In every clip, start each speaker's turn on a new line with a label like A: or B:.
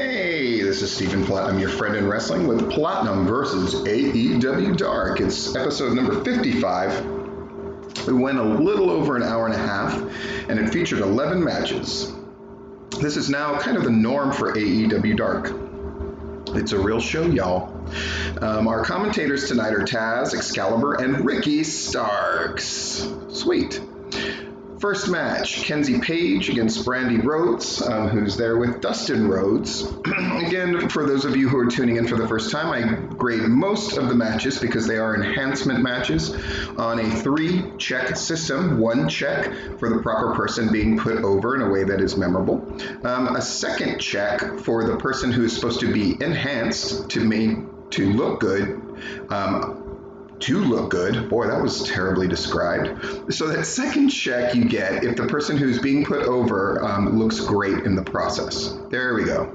A: Hey, this is Stephen Platinum, your friend in wrestling with Platinum versus AEW Dark. It's episode number 55. We went a little over an hour and a half, and it featured 11 matches. This is now kind of the norm for AEW Dark. It's a real show, y'all. Our commentators tonight are Taz, Excalibur, and Ricky Starks. Sweet. First match, Kenzie Page against Brandi Rhodes, who's there with Dustin Rhodes. Again, for those of you who are tuning in for the first time, I grade most of the matches, because they are enhancement matches, on a 3-check system. 1 check for the proper person being put over in a way that is memorable. A second check for the person who is supposed to be enhanced to look good. To look good. Boy, that was terribly described. So that second check you get if the person who's being put over looks great in the process. There we go.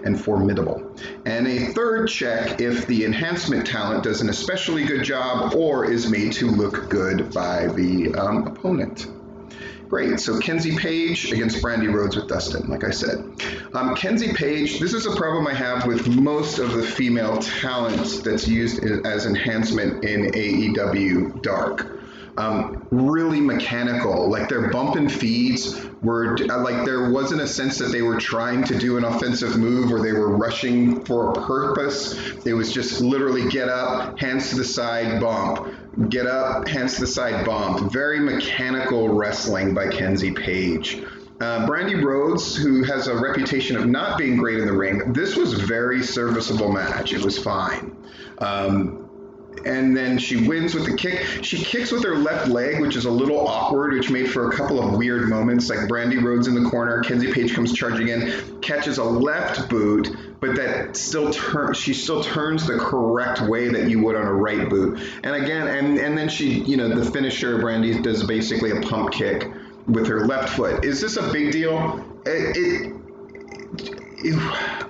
A: And formidable. And a third check if the enhancement talent does an especially good job or is made to look good by the opponent. Great, so Kenzie Page against Brandi Rhodes with Dustin, like I said. Kenzie Page, this is a problem I have with most of the female talent that's used as enhancement in AEW Dark. Really mechanical, like their bump and feeds were, like there wasn't a sense that they were trying to do an offensive move or they were rushing for a purpose. It was just literally get up, hands to the side, bump. Get up, hands to the side, bump. Very mechanical wrestling by Kenzie Page. Brandi Rhodes, who has a reputation of not being great in the ring, this was a very serviceable match. It was fine. And then she wins with the kick. She kicks with her left leg, which is a little awkward, which made for a couple of weird moments, like Brandi Rhodes in the corner, Kenzie Page comes charging in, catches a left boot, but that she still turns the correct way that you would on a right boot. And again, and then she, the finisher, Brandi does basically a pump kick with her left foot. Is this a big deal?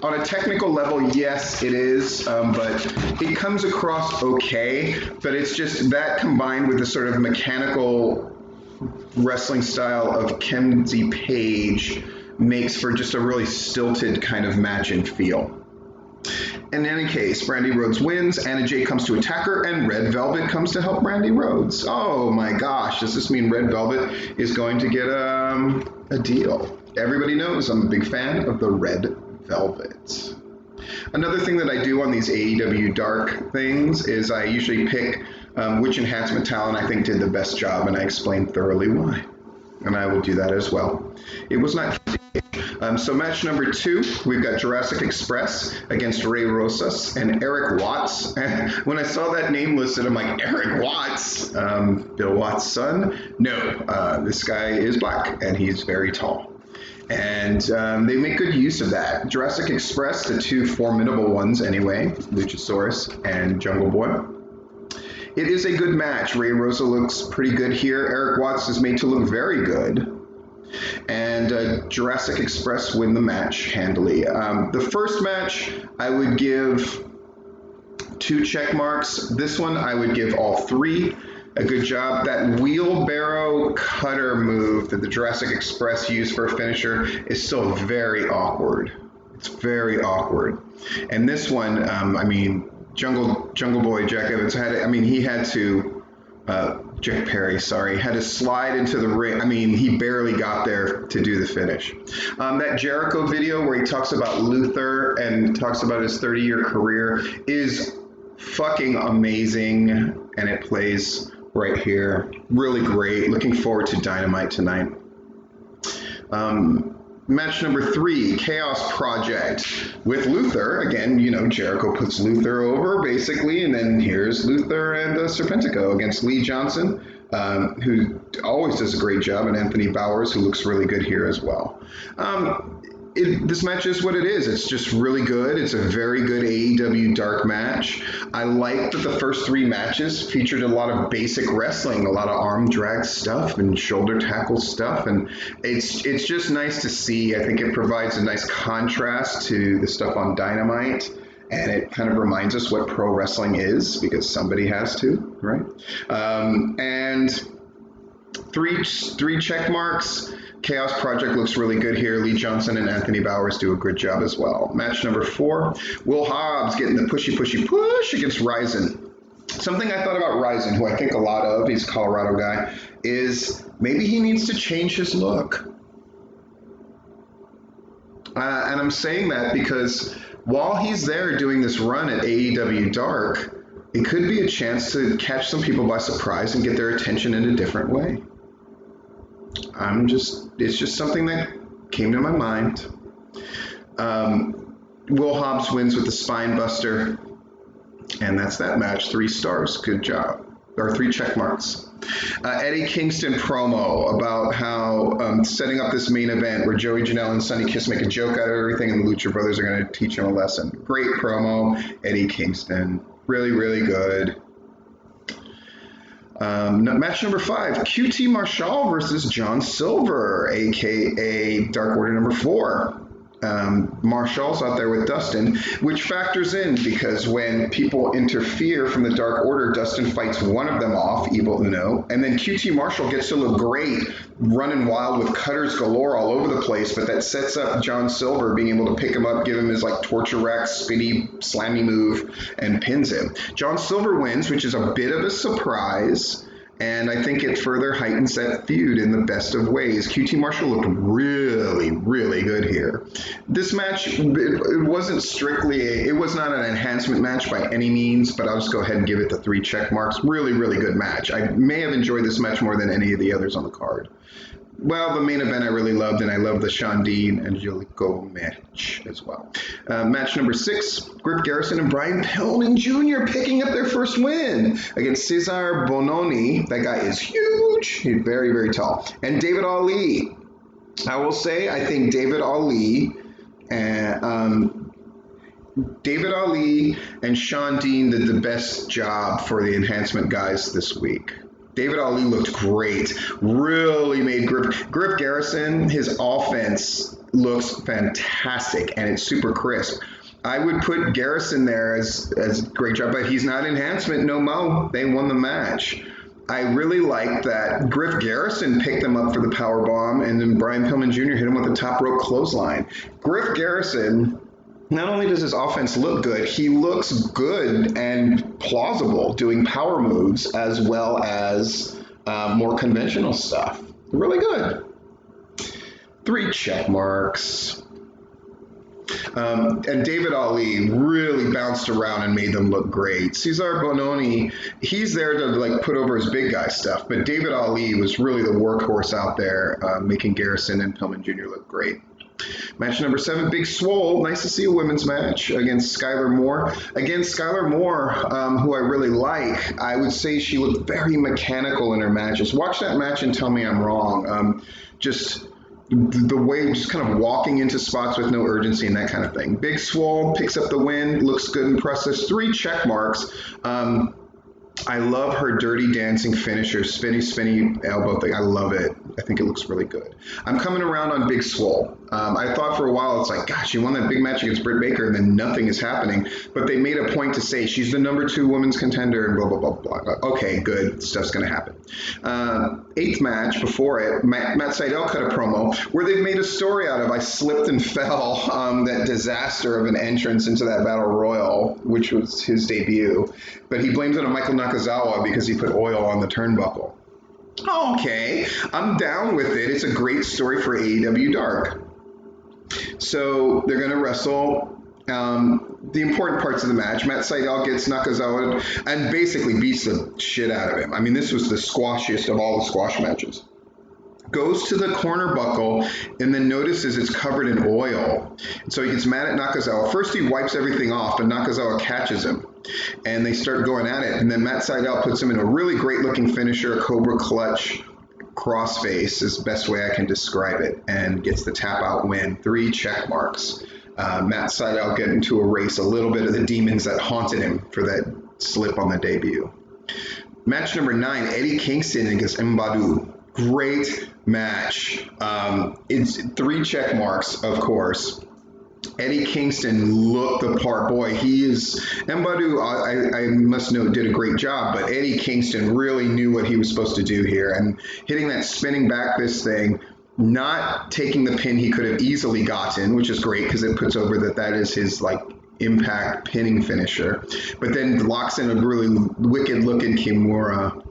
A: On a technical level, yes, it is, but it comes across okay. But it's just that combined with the sort of mechanical wrestling style of Kenzie Page makes for just a really stilted kind of match and feel. In any case, Brandi Rhodes wins, Anna Jay comes to attack her, and Red Velvet comes to help Brandi Rhodes. Oh my gosh, does this mean Red Velvet is going to get a deal? Everybody knows I'm a big fan of the Red Velvet. Another thing that I do on these AEW Dark things is I usually pick which enhancement talent I think did the best job, and I explain thoroughly why. And I will do that as well. It was not... So match number 2, we've got Jurassic Express against Ray Rosas and Eric Watts. And when I saw that name listed, I'm like, Eric Watts? Bill Watts' son? No, this guy is black and he's very tall. And they make good use of that. Jurassic Express, the 2 formidable ones anyway, Luchasaurus and Jungle Boy. It is a good match. Ray Rosa looks pretty good here. Eric Watts is made to look very good. And Jurassic Express win the match handily. The first match, I would give 2 check marks. This one, I would give all 3 a good job. That wheelbarrow cutter move that the Jurassic Express used for a finisher is still very awkward. It's very awkward. And this one, Jungle Boy Jack Evans Jack Perry, had to slide into the ring. He barely got there to do the finish. That Jericho video where he talks about Luther and talks about his 30-year career is fucking amazing, and it plays right here. Really great. Looking forward to Dynamite tonight. Match number 3, Chaos Project with Luther. Again, Jericho puts Luther over, basically, and then here's Luther and Serpentico against Lee Johnson, who always does a great job, and Anthony Bowers, who looks really good here as well. This match is what it is. It's just really good. It's a very good AEW Dark match. I like that the first 3 matches featured a lot of basic wrestling, a lot of arm drag stuff and shoulder tackle stuff, and it's just nice to see. I think it provides a nice contrast to the stuff on Dynamite, and it kind of reminds us what pro wrestling is, because somebody has to, right? And three check marks. Chaos Project looks really good here. Lee Johnson and Anthony Bowers do a good job as well. Match number 4, Will Hobbs getting the push against Ryzen. Something I thought about Ryzen, who I think a lot of, he's a Colorado guy, is maybe he needs to change his look. And I'm saying that because while he's there doing this run at AEW Dark, it could be a chance to catch some people by surprise and get their attention in a different way. It's just something that came to my mind. Will Hobbs wins with the spine buster. And that's that match. 3 stars. Good job. Or 3 check marks. Eddie Kingston promo about how setting up this main event where Joey Janela and Sonny Kiss make a joke out of everything and the Lucha Brothers are going to teach him a lesson. Great promo. Eddie Kingston. Really, really good. Match number 5, QT Marshall versus John Silver, a.k.a. Dark Order number 4. Marshall's out there with Dustin, which factors in because when people interfere from the Dark Order, Dustin fights one of them off, Evil Uno, and then QT Marshall gets to look great, running wild with cutters galore all over the place, but that sets up John Silver being able to pick him up, give him his like torture rack, spinny, slammy move, and pins him. John Silver wins, which is a bit of a surprise. And I think it further heightens that feud in the best of ways. QT Marshall looked really, really good here. This match, it wasn't strictly, it was not an enhancement match by any means, but I'll just go ahead and give it the 3 check marks. Really, really good match. I may have enjoyed this match more than any of the others on the card. Well, the main event I really loved, and I love the Sean Dean and Angelico match as well. Match number 6, Griff Garrison and Brian Pillman Jr. picking up their first win against Cesar Bononi. That guy is huge. He's very, very tall. And David Ali. I will say, I think David Ali and Sean Dean did the best job for the enhancement guys this week. David Ali looked great. Really made Griff Garrison, his offense looks fantastic, and it's super crisp. I would put Garrison there as a great job, but he's not enhancement, no mo. They won the match. I really liked that Griff Garrison picked them up for the power bomb, and then Brian Pillman Jr. hit him with a top rope clothesline. Griff Garrison, not only does his offense look good, he looks good and plausible doing power moves as well as more conventional stuff. Really good. 3 check marks. And David Ali really bounced around and made them look great. Cesar Bononi, he's there to like put over his big guy stuff, but David Ali was really the workhorse out there, making Garrison and Pillman Jr. look great. Match number 7, Big Swole. Nice to see a women's match against Skylar Moore. Against Skylar Moore, who I really like, I would say she looked very mechanical in her matches. Watch that match and tell me I'm wrong. Just the way, just kind of walking into spots with no urgency and that kind of thing. Big Swole picks up the win, looks good and process. 3 check marks. I love her dirty dancing finisher, spinny elbow thing. I love it. I think it looks really good. I'm coming around on Big Swole. I thought for a while, it's like, gosh, she won that big match against Britt Baker and then nothing is happening. But they made a point to say she's the number 2 women's contender and blah, blah, blah, blah. Okay, good. Stuff's going to happen. 8th match before it, Matt Sydal cut a promo where they've made a story out of I slipped and fell, that disaster of an entrance into that Battle Royal, which was his debut. But he blames it on Michael Nakazawa because he put oil on the turnbuckle. Okay, I'm down with it. It's a great story for AEW Dark. So they're going to wrestle. The important parts of the match, Matt Sydal gets Nakazawa and basically beats the shit out of him. I mean, this was the squashiest of all the squash matches. Goes to the corner buckle and then notices it's covered in oil. And so he gets mad at Nakazawa. First he wipes everything off, but Nakazawa catches him. And they start going at it. And then Matt Sydal puts him in a really great looking finisher, Cobra Clutch crossface is the best way I can describe it, and gets the tap out win. 3 check marks. Matt Sydal getting to erase a little bit of the demons that haunted him for that slip on the debut. Match number 9, Eddie Kingston against Mbadu. Great match. It's 3 check marks, of course. Eddie Kingston looked the part. Boy, he is... Mbadu, I must note, did a great job, but Eddie Kingston really knew what he was supposed to do here. And hitting that spinning back fist thing, not taking the pin he could have easily gotten, which is great because it puts over that is his like impact pinning finisher, but then locks in a really wicked looking Kimura.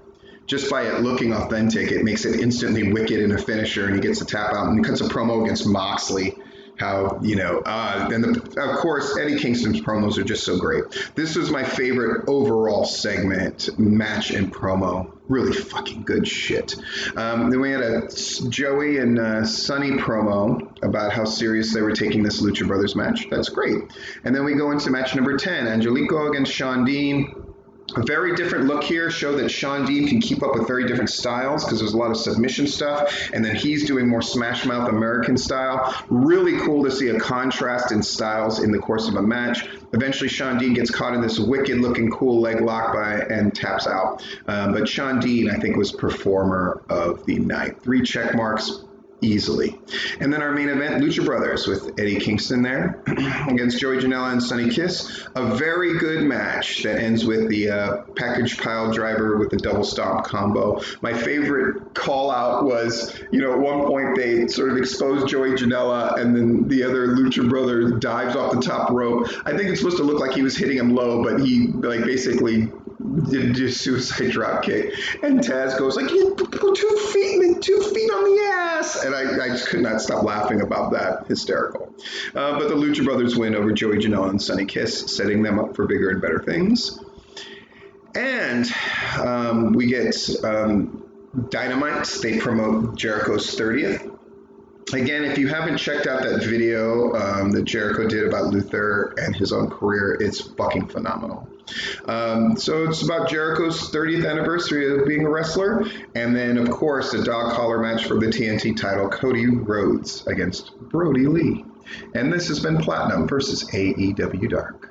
A: Just by it looking authentic, it makes it instantly wicked in a finisher, and he gets the tap out and cuts a promo against Moxley. How, of course, Eddie Kingston's promos are just so great. This was my favorite overall segment, match and promo. Really fucking good shit. Then we had a Joey and Sonny promo about how serious they were taking this Lucha Brothers match. That's great. And then we go into match number 10, Angelico against Sean Dean. A very different look here, show that Sean Dean can keep up with very different styles because there's a lot of submission stuff, and then he's doing more smash mouth American style. Really cool to see a contrast in styles in the course of a match. Eventually Sean Dean gets caught in this wicked looking cool leg lock and taps out. But Sean Dean, I think, was performer of the night. 3 check marks easily. And then our main event, Lucha Brothers, with Eddie Kingston there against Joey Janela and Sonny Kiss. A very good match that ends with the package pile driver with the double stomp combo. My favorite call out was, at one point they sort of exposed Joey Janela and then the other Lucha Brother dives off the top rope. I think it's supposed to look like he was hitting him low, but he basically did a suicide drop kick, and Taz goes like, "You put 2 feet on the ass," and I just could not stop laughing about that. Hysterical. But the Lucha Brothers win over Joey Janela and Sonny Kiss, setting them up for bigger and better things. And we get Dynamite. They promote Jericho's 30th. Again, if you haven't checked out that video that Jericho did about Luther and his own career, it's fucking phenomenal. So it's about Jericho's 30th anniversary of being a wrestler. And then, of course, a dog collar match for the TNT title, Cody Rhodes against Brody Lee. And this has been Platinum versus AEW Dark.